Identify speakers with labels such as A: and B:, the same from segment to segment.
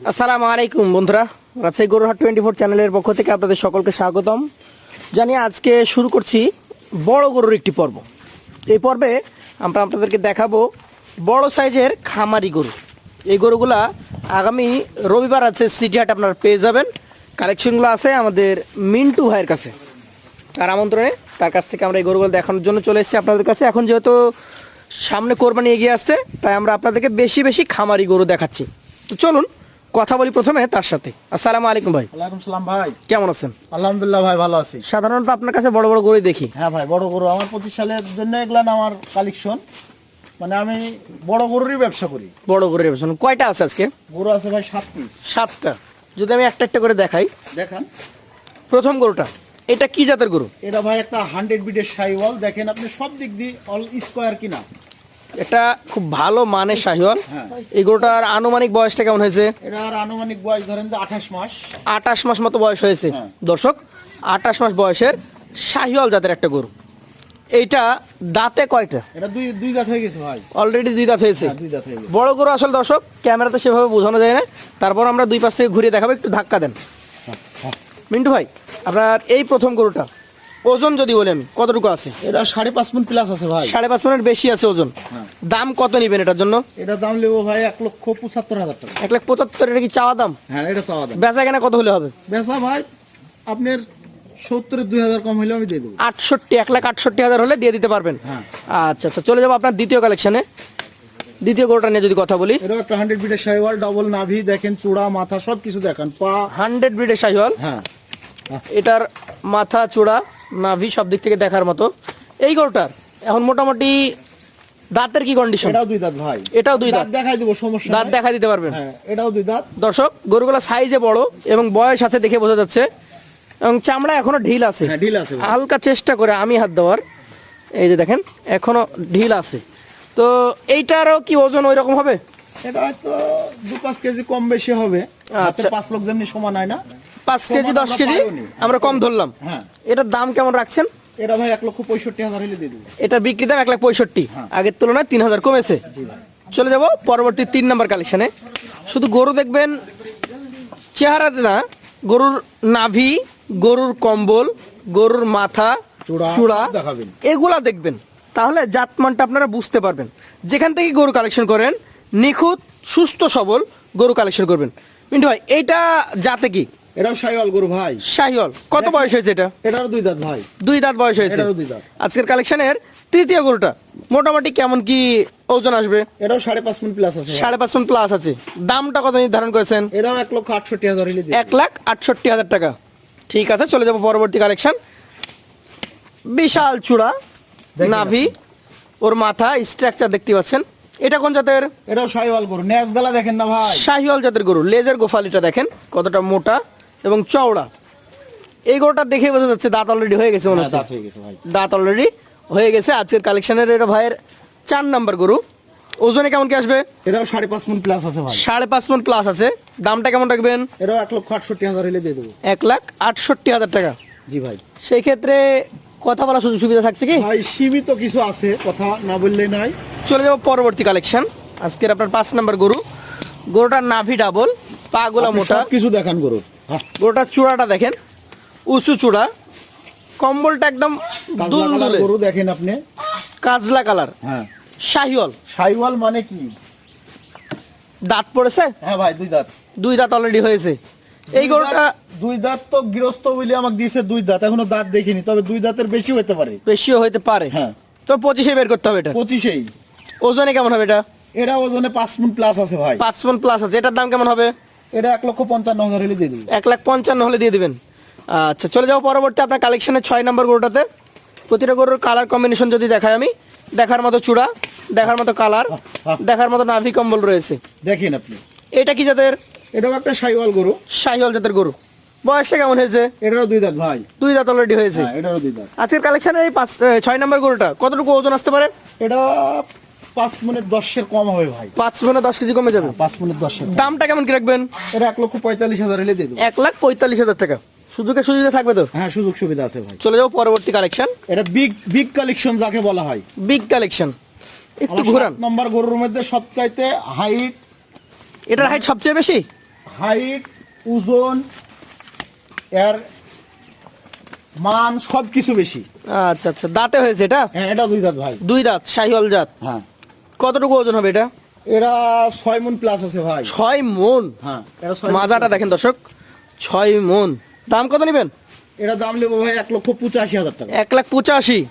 A: আসসালামু আলাইকুম বন্ধুরা, রাজশাহী গরুরহাট 24 চ্যানেলের পক্ষ থেকে আপনাদের সকলকে স্বাগতম জানিয়ে আজকে শুরু করছি বড় গরুর একটি পর্ব। এই পর্বে আমরা আপনাদেরকে দেখাবো বড় সাইজের খামারি গরু। এই গরুগুলা আগামী রবিবার আছে সিটি হাট আপনারা পেয়ে যাবেন। কালেকশনগুলো আছে আমাদের মিন্টু ভাইয়ের কাছে, তার আমন্ত্রণে তার কাছ থেকে আমরা এই গরুগুলো দেখানোর জন্য চলে এসেছি আপনাদের কাছে। এখন যেহেতু সামনে কোরবানি এগিয়ে আসছে, তাই আমরা আপনাদেরকে বেশি বেশি খামারি গরু দেখাচ্ছি। তো চলুন কথা বলি প্রথমে তার সাথে। আসসালামু আলাইকুম ভাই।
B: ওয়ালাইকুম সালাম ভাই,
A: কেমন আছেন?
B: আলহামদুলিল্লাহ ভাই, ভালো আছি।
A: সাধারণত আপনার কাছে বড় বড় গরু দেখি।
B: হ্যাঁ ভাই, বড় গরু আমার 25 সালের জন্য এগুলা না আমার কালেকশন, মানে আমি বড় গরুরই ব্যবসা করি।
A: বড় গরুর পেছনে কয়টা আছে আজকে?
B: গরু আছে ভাই 7 পিস।
A: 7টা। যদি আমি একটা একটা করে দেখাই,
B: দেখেন
A: প্রথম গরুটা এটা কি জাতের গরু?
B: এটা ভাই একটা 100 বিটের শাহিওয়াল। দেখেন আপনি সব দিক দিয়ে অল স্কোয়ার কিনা।
A: এটা খুব ভালো মানের শাহিওয়াল।
B: হ্যাঁ।
A: এই গরুটার আনুমানিক বয়সটা কেমন হয়েছে?
B: এটার আনুমানিক বয়স ধরেন যে 28 মাস।
A: 28 মাস মতো বয়স হয়েছে।
B: হ্যাঁ।
A: দর্শক, 28 মাস বয়সের শাহিওয়াল জাতের একটা গরু। এইটা দাঁতে কয়টা?
B: এটা দুই দাঁত হয়ে গেছে ভাই।
A: অলরেডি 2 দাঁত হয়েছে।
B: হ্যাঁ, 2 দাঁত হয়ে গেছে।
A: বড় গরু আসলে দর্শক ক্যামেরাতে সেভাবে বোঝানো যায় না, তারপর আমরা দুই পাশ থেকে ঘুরিয়ে দেখাবো। একটু ধাক্কা দেন মিন্টু ভাই। আপনার এই প্রথম গরুটা ওজন যদি বলি আমি, কতটুকু আছে?
B: এটা 5.5 মণ প্লাস আছে ভাই।
A: 5.5 মণের বেশি আছে ওজন।
B: হ্যাঁ।
A: দাম কত নেবেন এটার জন্য?
B: এটা দাম নেবো ভাই 1,75,000 টাকা।
A: 1,75,000। এটা কি চাওয়া দাম?
B: হ্যাঁ, এটা চাওয়া দাম।
A: বেচা কেনা কত হলে হবে?
B: বেচা ভাই আপনার 70 2,000 কম হলে আমি দিয়ে দেবো।
A: 68, 1,68,000 হলে দিয়ে দিতে পারবেন।
B: হ্যাঁ।
A: আচ্ছা আচ্ছা, চলে যাবো আপনার দ্বিতীয় কালেকশনে। দ্বিতীয় গরুটা নিয়ে যদি কথা বলি,
B: এটা একটা 100 বিটের শাহিওয়াল, ডাবল নাভি, দেখেন চূড়া মাথা সব কিছু দেখেন, পা।
A: 100 ব্রিডের শাহিওয়াল।
B: হ্যাঁ,
A: এটার মাথা চূড়া নাভি সব দিক থেকে দেখার মতো। এই গরুটার এখন মোটামুটি দাঁতের কি কন্ডিশন?
B: এটাও 2 দাঁত ভাই।
A: এটাও 2 দাঁত।
B: দেখাই দিব, সমস্যা
A: দাঁত
B: নাই।
A: দেখা দিতে পারবেন।
B: হ্যাঁ, এটাও 2 দাঁত।
A: দর্শক, গরুগুলা সাইজে বড় এবং বয়স আছে দেখে বোঝা যাচ্ছে, এবং চামড়া এখনো ঢিল আছে।
B: হ্যাঁ, ঢিল আছে ভাই।
A: হালকা চেষ্টা করে আমি হাত দেওয়ার, এই যে দেখেন এখনো ঢিল আছে। তো এইটারও কি ওজন ওই রকম হবে?
B: এটা হয়তো 2-5 কেজি কম বেশি হবে। হাতে
A: আচ্ছা।
B: 5 লোক যেমনি সমান হয় না,
A: 5 কেজি 10 কেজি আমরা কম ধরলাম।
B: হ্যাঁ।
A: এটার দাম কেমন রাখছেন?
B: এটা ভাই 1,65,000 হলে দিয়ে দেবো।
A: এটা বিক্রি দাম 1,65,000।
B: হ্যাঁ।
A: আগের তুলনায় 3,000 কমেছে। চলে যাব পরবর্তী 3 নম্বর কালেকশনে। শুধু গরু দেখবেন চেহারাতে না, গরুর নাভি, গরুর কম্বল, গরুর মাথা
B: চূড়া
A: চূড়া
B: দেখাবেন।
A: এগুলা দেখবেন, তাহলে জাতমানটা আপনারা বুঝতে পারবেন। যেখান থেকে গরু কালেকশন করেন, নিখুঁত সুস্থ সবল গরু কালেকশন করবেন। মিন্টু ভাই, এইটা জাতে কি?
B: এটাও শাহিওয়াল গরু ভাই।
A: শাহিওয়াল। কত বয়স হয়েছে এটা?
B: এটারও 2 দাঁত ভাই।
A: 2 দাঁত বয়স হয়েছে।
B: এটারও 2 দাঁত।
A: আজকের কালেকশনের তৃতীয় গরুটা মোটামুটি কেমন কি ওজন আসবে?
B: এটাও 5.5 মণ প্লাস আছে ভাই।
A: 5.5 মণ প্লাস আছে। দামটা কত নির্ধারণ করেছেন?
B: এটাও 1,68,000 হলে দিয়ে দেবো।
A: 1,68,000 টাকা। ঠিক আছে, চলে যাবো পরবর্তী কালেকশন। বিশাল চূড়া,
B: দেখেন
A: নাভি, ওর মাথা স্ট্রাকচার দেখতে পাচ্ছেন। এটা কোন জাতের?
B: এটাও শাহিওয়াল গরু। নেজ গলা দেখেন না ভাই।
A: শাহিওয়াল জাতের গরু। লেজের গোফালিটা দেখেন কতটা মোটা এবং চওড়া। এই গরুটা দেখে বোঝা যাচ্ছে দাঁত অলরেডি হয়ে গেছে মনে
B: হ্যাঁ,
A: হচ্ছে।
B: দাঁত হয়ে গেছে ভাই।
A: দাঁত অলরেডি হয়ে গেছে। আজকের কালেকশনের এটা ভাইয়ের 4 নাম্বার গরু। ওজনে কেমন কি আসবে?
B: এটাও 5.5 মণ প্লাস আছে ভাই।
A: 5.5 মণ প্লাস আছে। দামটা কেমন রাখবেন?
B: এটাও 1,68,000 হলে দিয়ে দেবো।
A: 1,68,000 টাকা।
B: জি ভাই।
A: সেই ক্ষেত্রে কথা বলার সুযোগ সুবিধা থাকছে কি?
B: ভাই সীমিত কিছু আছে, কথা না বললেই নাই।
A: চলে যাবো পরবর্তী কালেকশন। আজকের আপনার 5 নাম্বার গরু। গরুটার নাভি ডাবল, পাগুলা মোটা।
B: কিছু দেখান গরুর। হ্যাঁ,
A: গরুটার চূড়াটা দেখেন, উঁচু চূড়া, কম্বলটা একদম
B: কাজলা কালার
A: দুলদুলে,
B: গরু দেখেন আপনি।
A: কাজলা কালার,
B: হ্যাঁ।
A: শাহিওয়াল।
B: শাহিওয়াল মানে কি?
A: দাঁত পড়েছে?
B: হ্যাঁ ভাই, 2 দাঁত।
A: 2 দাঁত অলরেডি হয়েছে। এই গরুটা
B: 2 দাঁত তো গৃহস্থ বলে আমাকে দিয়েছে 2 দাঁত, এখনো দাঁত দেখিনি, তবে 2 দাঁতের বেশি হতে পারে।
A: বেশিও হইতে পারে।
B: হ্যাঁ।
A: তো 25-এ বের করতে হবে এটা।
B: 25-এই।
A: ওজনে কেমন হবে এটা?
B: এটা ওজনে 5 মণ প্লাস আছে ভাই।
A: 5 মণ প্লাস আছে। এটার দাম কেমন হবে?
B: এটা 1,55,000 হলে দিয়ে দেবো।
A: 1,55,000 হলে দিয়ে দিবেন। আচ্ছা, চলে যাবো পরবর্তী আপনার কালেকশনের 6 নম্বর গরুটাতে। প্রতিটা গরুর কালার কম্বিনেশন যদি দেখাই আমি, দেখার মতো চূড়া, দেখার মতো কালার, দেখার মতো নাভি কম্বল রয়েছে।
B: দেখেন আপনি।
A: এটা কি জাতের?
B: এটাও একটা শাহিওয়াল গরু।
A: শাহিওয়াল জাতের গরু। বয়সটা কেমন হয়েছে?
B: এটারও 2 দাঁত ভাই।
A: 2 দাঁত অলরেডি হয়েছে।
B: হ্যাঁ, এটারও 2 দাঁত।
A: আজকের কালেকশনের এই 6 নম্বর গরুটা কতটুকু ওজন আসতে পারে?
B: এটা 5 মণের 10-এর কম হবে ভাই।
A: 5 মণে 10 কেজি কমে যাবে।
B: 5 মণের 10-এর।
A: দামটা কেমন কি রাখবেন?
B: এটা 1,45,000 হলে দিয়ে দেবো।
A: 1,45,000 টাকা। সুযোগে সুবিধা থাকবে তো?
B: হ্যাঁ, সুযোগ সুবিধা আছে ভাই।
A: চলে যাবো পরবর্তী কালেকশন।
B: এটা বিগ কালেকশন যাকে বলা হয়।
A: Big collection. একটু
B: আমার
A: ঘুরান।
B: 7 নম্বর গরুর মধ্যে সবচাইতে হাইট।
A: এটার হাইট সবচেয়ে বেশি?
B: হাইট, ওজন, এর মান সব কিছু বেশি।
A: আচ্ছা আচ্ছা, দাঁতে হয়েছে এটা?
B: হ্যাঁ, এটা 2 দাঁত ভাই।
A: 2 দাঁত, শাহিওয়াল জাত।
B: হ্যাঁ,
A: কতটুকু ওজন হবে এটা?
B: এরা 6 মণ প্লাস আছে ভাই।
A: 6 মণ।
B: হ্যাঁ, এরা 6
A: মাজাটা দেখেন দর্শক, 6 মণ। দাম কত নেবেন?
B: এটা দাম নেবো ভাই 1,85,000 টাকা।
A: 1,85,000।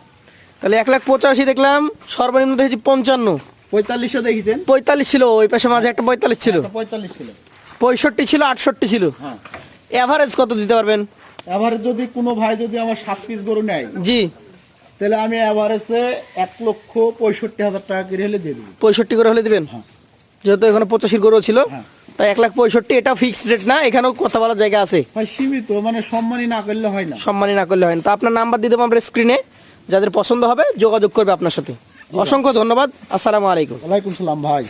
A: তাহলে 1,85,000 দেখলাম, সর্বনিম্ন দেখেছি 55।
B: 45 দেখেছেন?
A: 45 ছিল, ওই পাশে মাঝে একটা 45 ছিল,
B: একটা 45 ছিল।
A: 65 ছিল, 68 ছিল।
B: হ্যাঁ,
A: এভারেজ কত দিতে পারবেন?
B: এবারে যদি কোনো ভাই যদি আমার 7 পিস গরু নেয়,
A: জি,
B: তাহলে আমি এভারেজে 1,65,000 টাকা করে হলে দিয়ে দেবো।
A: 65 করে হলে দিবেন?
B: হ্যাঁ।
A: যেহেতু এখানে 85 গরু ছিল,
B: হ্যাঁ।
A: তাই 1,65,000। এটা ফিক্সড রেট না, এখানেও কথা বলার জায়গা আছে।
B: ভাই সীমিত, মানে সম্মানই না করলে হয় না।
A: সম্মানী না করলে হয় না। তা আপনার নাম্বার দিয়ে দেবো আমরা স্ক্রিনে, যাদের পছন্দ হবে যোগাযোগ করবে আপনার সাথে। অসংখ্য ধন্যবাদ। আসসালামু আলাইকুম।
B: ওয়ালাইকুম সালাম ভাই।